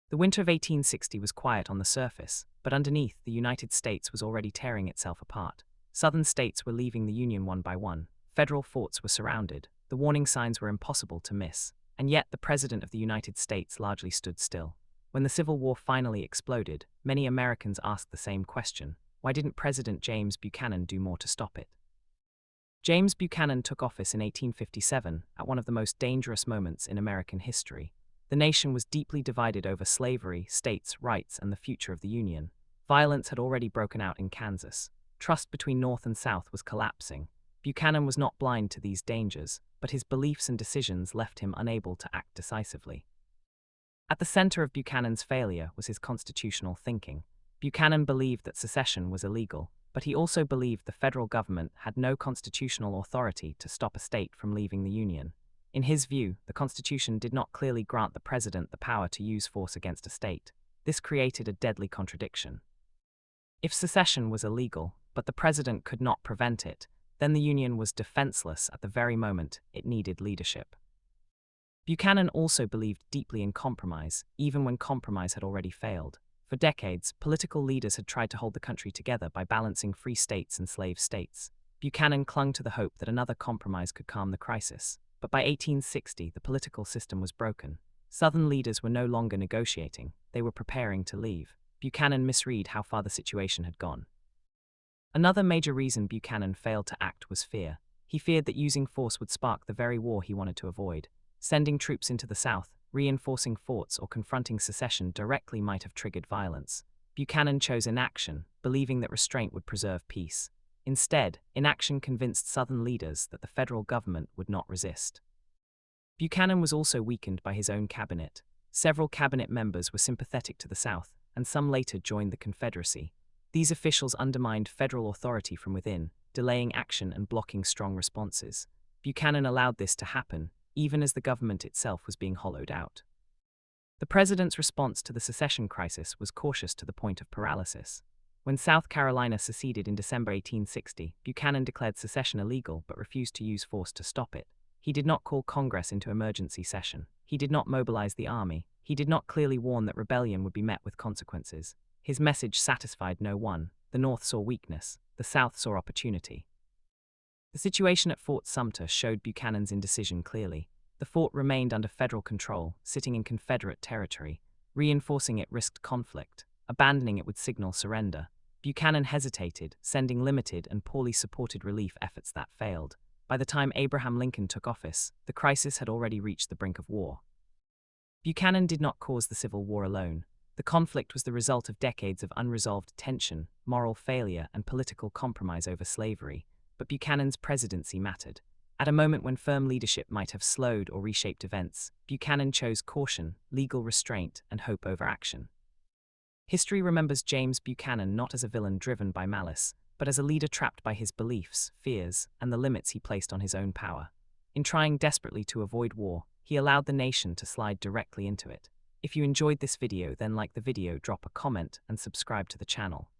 The winter of 1860 was quiet on the surface, but underneath, the United States was already tearing itself apart. Southern states were leaving the Union one by one. Federal forts were surrounded. The warning signs were impossible to miss. And yet, the President of the United States largely stood still. When the Civil War finally exploded, many Americans asked the same question: why didn't President James Buchanan do more to stop it? James Buchanan took office in 1857 at one of the most dangerous moments in American history. The nation was deeply divided over slavery, states' rights, and the future of the Union. Violence had already broken out in Kansas. Trust between North and South was collapsing. Buchanan was not blind to these dangers, but his beliefs and decisions left him unable to act decisively. At the center of Buchanan's failure was his constitutional thinking. Buchanan believed that secession was illegal, but he also believed the federal government had no constitutional authority to stop a state from leaving the Union. In his view, the Constitution did not clearly grant the president the power to use force against a state. This created a deadly contradiction. If secession was illegal, but the president could not prevent it, then the Union was defenseless at the very moment it needed leadership. Buchanan also believed deeply in compromise, even when compromise had already failed. For decades, political leaders had tried to hold the country together by balancing free states and slave states. Buchanan clung to the hope that another compromise could calm the crisis. But by 1860, the political system was broken. Southern leaders were no longer negotiating, they were preparing to leave. Buchanan misread how far the situation had gone. Another major reason Buchanan failed to act was fear. He feared that using force would spark the very war he wanted to avoid. Sending troops into the South, reinforcing forts, or confronting secession directly might have triggered violence. Buchanan chose inaction, believing that restraint would preserve peace. Instead, inaction convinced Southern leaders that the federal government would not resist. Buchanan was also weakened by his own cabinet. Several cabinet members were sympathetic to the South, and some later joined the Confederacy. These officials undermined federal authority from within, delaying action and blocking strong responses. Buchanan allowed this to happen, even as the government itself was being hollowed out. The president's response to the secession crisis was cautious to the point of paralysis. When South Carolina seceded in December 1860, Buchanan declared secession illegal but refused to use force to stop it. He did not call Congress into emergency session. He did not mobilize the army. He did not clearly warn that rebellion would be met with consequences. His message satisfied no one. The North saw weakness. The South saw opportunity. The situation at Fort Sumter showed Buchanan's indecision clearly. The fort remained under federal control, sitting in Confederate territory. Reinforcing it risked conflict. Abandoning it would signal surrender. Buchanan hesitated, sending limited and poorly supported relief efforts that failed. By the time Abraham Lincoln took office, the crisis had already reached the brink of war. Buchanan did not cause the Civil War alone. The conflict was the result of decades of unresolved tension, moral failure, and political compromise over slavery. But Buchanan's presidency mattered. At a moment when firm leadership might have slowed or reshaped events, Buchanan chose caution, legal restraint, and hope over action. History remembers James Buchanan not as a villain driven by malice, but as a leader trapped by his beliefs, fears, and the limits he placed on his own power. In trying desperately to avoid war, he allowed the nation to slide directly into it. If you enjoyed this video, then like the video, drop a comment, and subscribe to the channel.